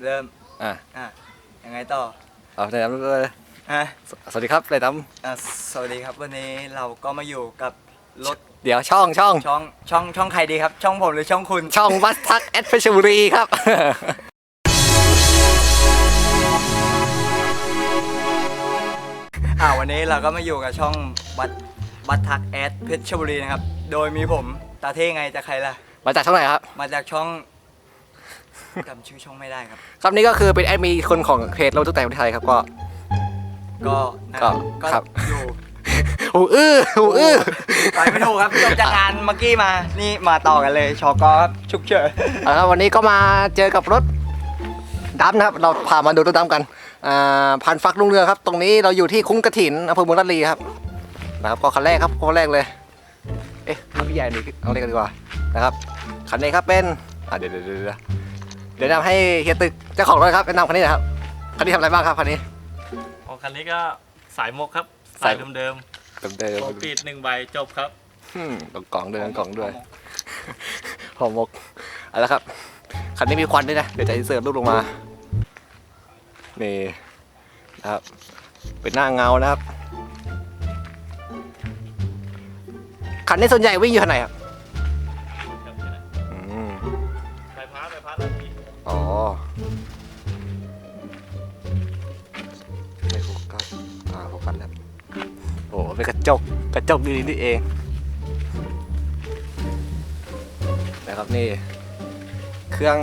เริ่มอ่ะยังไงต่อเอาในน้ำเลยสวัสดีครับในน้ำสวัสดีครับวันนี้เราก็มาอยู่กับรถเดี๋ยวช่องใครดีครับช่องผมหรือช่องคุณช่องบัสทักแอดเพชรบุรีครับ วันนี้เราก็มาอยู่กับช่องบัสทักแอดเพชรบุรีนะครับโดยมีผมตาเท่ไงจะใครล่ะมาจากช่องไหนครับมาจากช่องจำชื่อช่องไม่ได้ครับครับนี่ก็คือเป็นแอดมีคนของเพจเราทุกแต่ประเทศไทยครับก็ครับอยู่หูอื้อไปไม่ถูกครับจบจากงานเมื่อกี้มานี่มาต่อกันเลยชกครับฉุกเฉินครับวันนี้ก็มาเจอกับรถดำนะครับเราพามาดูรถดำกันพันฟักลุงเรืองครับตรงนี้เราอยู่ที่คุ้งกระถินอำเภอเมืองราชบุรีครับนะครับก็คันแรกครับคันแรกเลยพี่ใหญ่นี่เอาเล็กกันดีกว่านะครับคันนี้ครับเป็นเดี๋ยวนำให้เฮียตึกเจ้าของรถครับแนะนำคันนี้นะครับคันนี้ทำอะไรบ้างครับคันนี้คันนี้ก็สายมกครับสายเดิมโปรปีด1 ใบจบครับกล่องด้วยห่อมกเอาละครับคันนี้มีควันด้วยนะเดี๋ยวจะอินเสิร์ตรูปลงมานี่นะครับเป็นหน้าเงานะครับคันนี้ส่วนใหญ่วิ่งอยู่ที่ไหนครับใบพัดแล้วพี่อ๋อไม่โฟกัสโฟกัสแล้วโอ้เป็นกระจกดีนี่เองนะครับนี่เครื่อง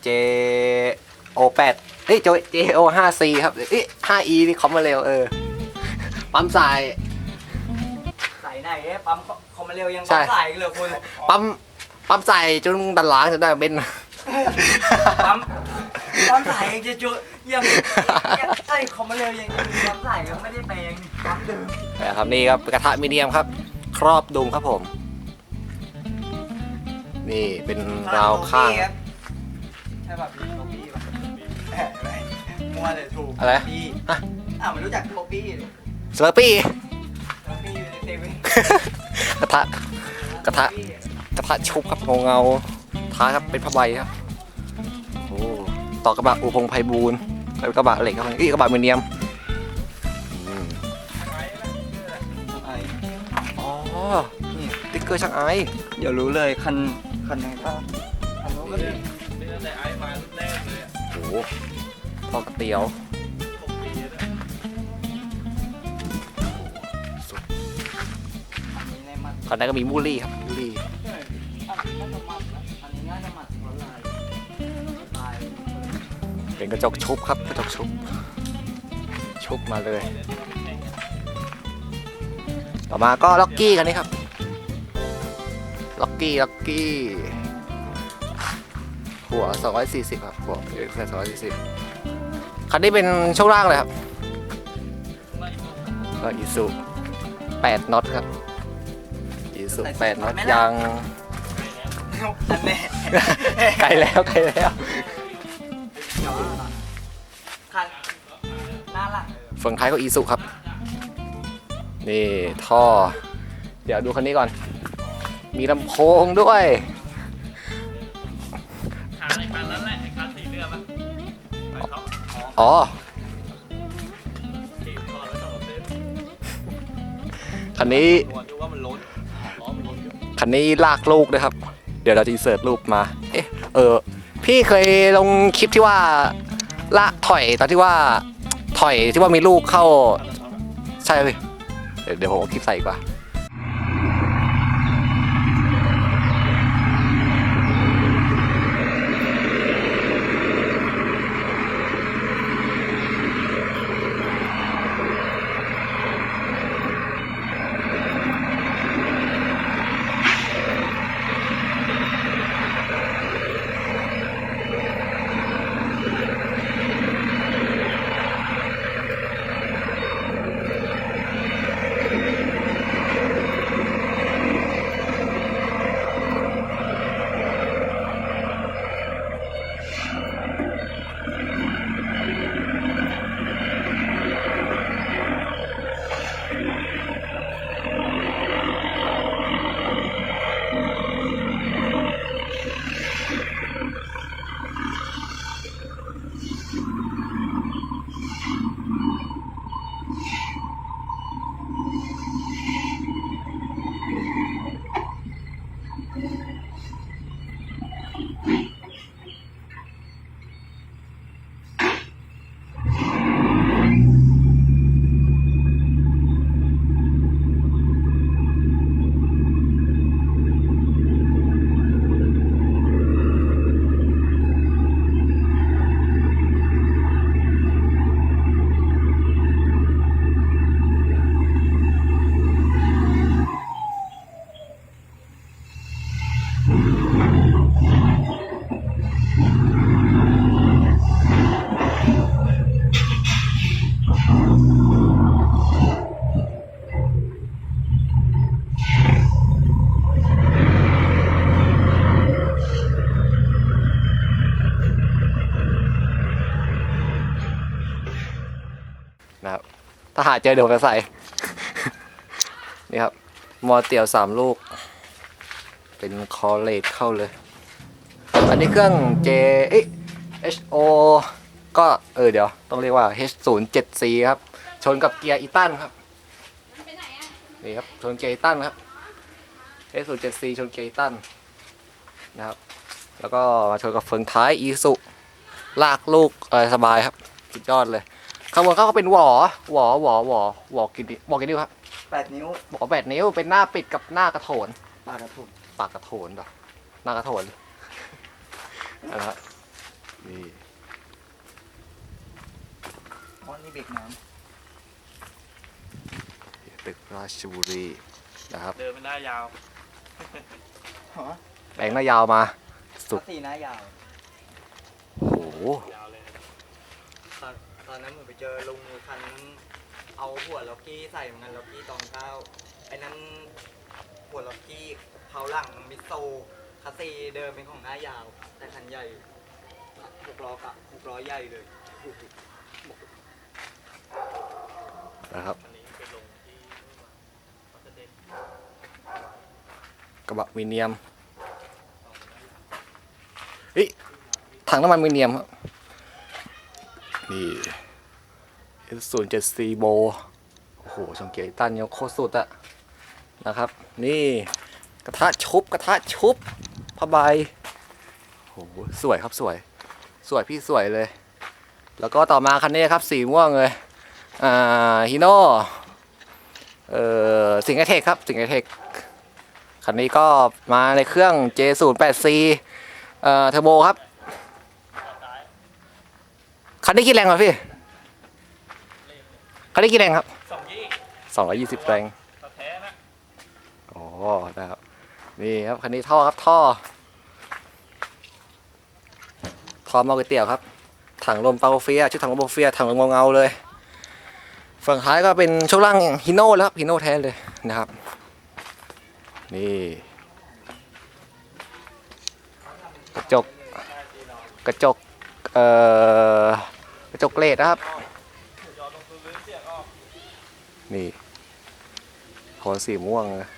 JO8 JO5C ครับ5E นี่คอมมาเร็วปั๊มสายไหนปั๊มคอมมาเร็วยังปั๊มสายเลยคุณปั๊มสายจนดันหลังจะได้เป็นปั๊มสายยังจะจุยังคอมมาเร็วยังปั๊มสายยังไม่ได้แปลงปั๊มเดิมนะครับนี่ครับกระทะมีเดียมครับครอบดุมครับผมนี่เป็นราวข้างใช่ป่ะพี่โบบี้ป่ะมัวเลยถูกอะไรพี่ไม่รู้จักโบบี้สเลอร์ปี้อยู่ในเซเว่นกระทะชุบครับเงาท้าครับเป็นผ้าใบครับโอ้ต่อกระบะอุพงษ์ไพบูลย์แล้วกระบะเหล็กครับกระบะมีเดียมนี่ติ๊กเกอร์ช่างไอเดี๋ยวรู้เลยคันไหนก็คันนู้นก็มีนี่ตั้งแต่ไอมารุ่นแรกเลยโอ้โหพอกระเตียวคันนั้นก็มีมูลี่ครับมูลี่เป็นกระจกชุบครับกระจกชุบมาเลยต่อมาก็ล็อกกี้กันนี่ครับล็อกกี้หัว240ครับหัวแค่240คันนี้เป็นช่วงล่างเลยครับก็อีซู8น็อตครับอีซู8น็อตยางไกลแล้วคันหน้าหลังฝั่งท้ายก็อีซูครับนี่ท่อเดี๋ยวดูคันนี้ก่อนมีลำโพงด้วยคันนั้นแหละคันสีเลือดอ๋อคันนี้ลากลูกด้วยครับเดี๋ยวเราจะอินเสิร์ตรูปมาพี่เคยลงคลิปที่ว่าละถอยตอนที่ว่าถอยที่ว่ามีลูกเข้าใช่เลยเดี๋ยวผมเอาคลิปใส่กว่า นะครับถ้าหาเจอเดี๋ยวผมจะใส่ นี่ครับมอเตียว3 ลูกเป็นคอเลตเข้าเลย อันนี้เครื่อง HO ก็เดี๋ยวต้องเรียกว่า H07C ครับชนกับเกียร์อีตันครับนี่ครับชนเกียร์อีตันครับ H07C ชนเกียร์อีตันนะครับแล้วก็มาชนกับเฟืองท้ายอีสุลากลูกสบายครับสุดยอดเลยข้างบนเขาก็เป็นหวอกินนิ้วครับ 8 นิ้ว บอกว่า8 นิ้วเป็นหน้าปิดกับหน้ากระโถน ปากกระทุน ปากกระโถนเหรอหน้ากระโถนนะครับนี่ เพราะนี่เบรกน้ ตึกราชบุรีนะครับ เดินไม่ได้ยาว ำ แปลงหน้ายาวมาสุด สีหน้ายาว โอ้โห ยาวเลย ตอนนั้นผมไปเจอลุงคันนั้นเอาหัวล็อกกี้ใส่เหมือนกันล็อกกี้ตอง9ไอ้นั้นหัวล็อกกี้เผาหลังมิโซคาซีเดิมเป็นของหน้ายาว แต่คันใหญ่6 ล้อใหญ่เลย นะครับ อันนี้ไปลงที่วัดเด็ด กระบะมีเนียมถังน้ำมันมีเนียมครับนี่ S07C โบโอ้โหชงเกียร์ตันเนี่ยโคตรสุดอะนะครับนี่กระทะชุบผ้าใบโอ้โหสวยครับสวยพี่สวยเลย แล้วก็ต่อมาคันนี้ครับสีม่วงเลยฮิโน่สิงห์ไอเทคครับสิงห์ไอเทคคันนี้ก็มาในเครื่อง J08C เทอร์โบครับคันนี้กี่แรงครับพี่คันนี้กี่แรงครับ 220 แรง แท้นะ อ๋อนะครับนี่ครับคันนี้ท่อครับท่อหม้อก๋วยเตี๋ยวครับถังลมเปาเฟียชื่อถังลมเปาเฟียถังลมเงาๆเลยฝั่งท้ายก็เป็นช่วงล่างฮิโน่แล้วครับฮิโน่แท้เลยนะครับนี่กระจกกระจกเลดนะครับนี่โทนสีม่วงนะ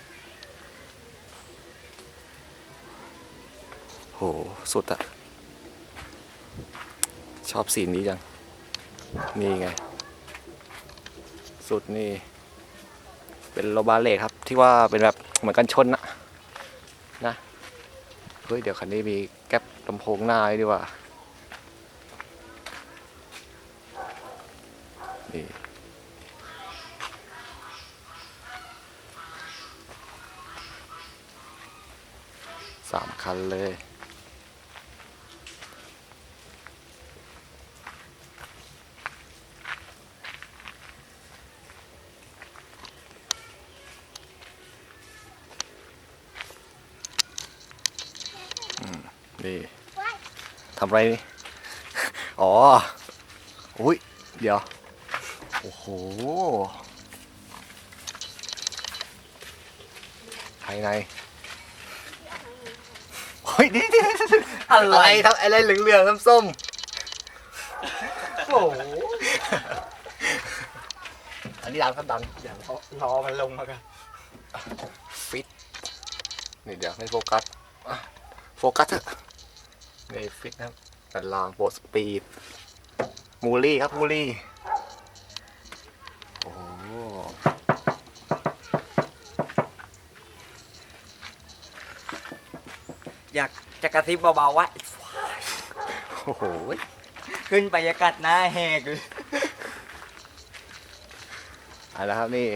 โหสุดอะชอบสีนี้จังนี่ไงสุดนี่เป็นโลบาเลทครับที่ว่าเป็นแบบเหมือนกันชนนะเฮ้ยเดี๋ยวคันนี้มีแก๊ปลำโพงหน้าด้วยดีกว่านี่3 คันเลยนี่ทำไรนี่ อ๋อ อุ้ย เดี๋ยว โอ้โห ภายใน เฮ้ยนี่อะไรครับอะไรเหลืองๆส้ม โอ้โห ๆอันนี้ดังครับดัง เดี๋ยวรอมันลงมากัน ฟิต นี่เดี๋ยวไม่โฟกัสโฟกัสเถอะนี่ฟิตนะครับแต่ลางโปรสปีดมูลี่ครับมูลี่โอ้โห อยากจะกระซิบเบาๆว่า โอ้โห ขึ้นไปยากัดหน้าแหกเลย เอาละครับนี่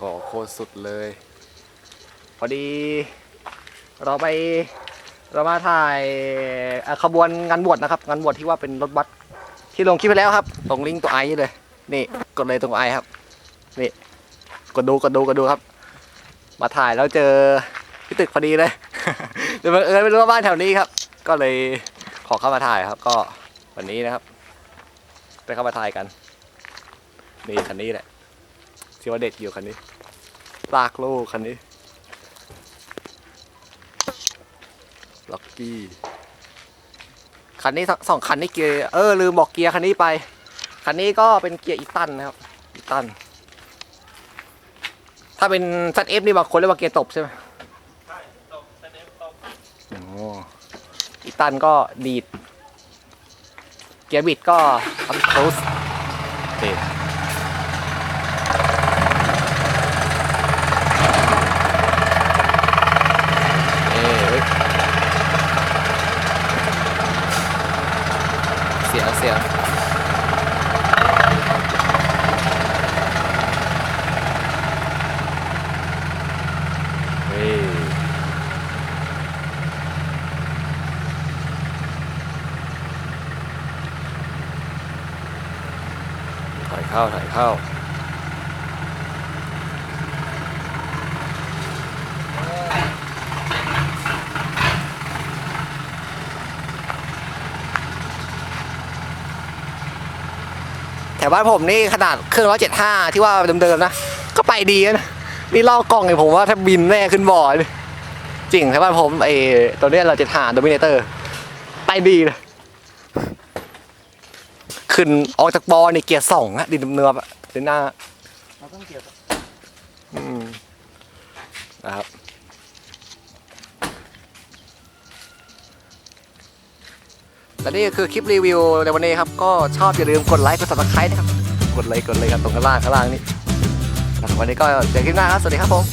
ขอโคตรสุดเลยพอดีเรามาถ่ายขบวนงานบวชนะครับงานบวชที่ว่าเป็นรถบัสที่ลงคลิปไปแล้วครับตรงลิงก์ตัวไอเลยนี่กดเลยตรงไอครับนี่กดดูครับมาถ่ายแล้วเจอที่ตึกพอดีเลย เดี๋ยวบังเอิญไม่รู้ว่าบ้านแถวนี้ครับก็เลยขอเข้ามาถ่ายครับก็วันนี้นะครับไปเข้ามาถ่ายกันนี่คันนี้แหละที่ว่าเด็ดอยู่คันนี้ลากลูกคันนี้ล็อกกี้ คันนี้สองคันนี้เกียร์ลืมบอกเกียร์คันนี้ไปคันนี้ก็เป็นเกียร์อีตันนะครับอีตันถ้าเป็น ZF นี่บางคนเรียกว่าเกียร์ตบใช่ไหม ใช่ตกเซเดฟตก โอ้อีตันก็ดีดเกียร์บิดก็ทำโคสนี่เสียงเฮ้ยถ่ายเข้าแถวบ้านผมนี่ขนาดเครื่อง175ที่ว่าเดิมๆนะก็ไปดีนะนี่ลอกกล้องเนี่ยผมว่าถ้าบินแน่ขึ้นบ่อเลยจริงแถวบ้านผมตัวเนี้ย175 Dominator ไปดีเลยขึ้นออกจากบอนี่เกียร์2ฮะดินเนื้ออะดินหน้า เราต้องเกี่ยวกับ นะครับและนี่คือคลิปรีวิวในวันนี้ครับก็ชอบอย่าลืมกดไลค์กด Subscribe นะครับกดเลยครับตรงข้างล่างนี่วันนี้ก็เจอกันคลิปหน้าครับสวัสดีครับผม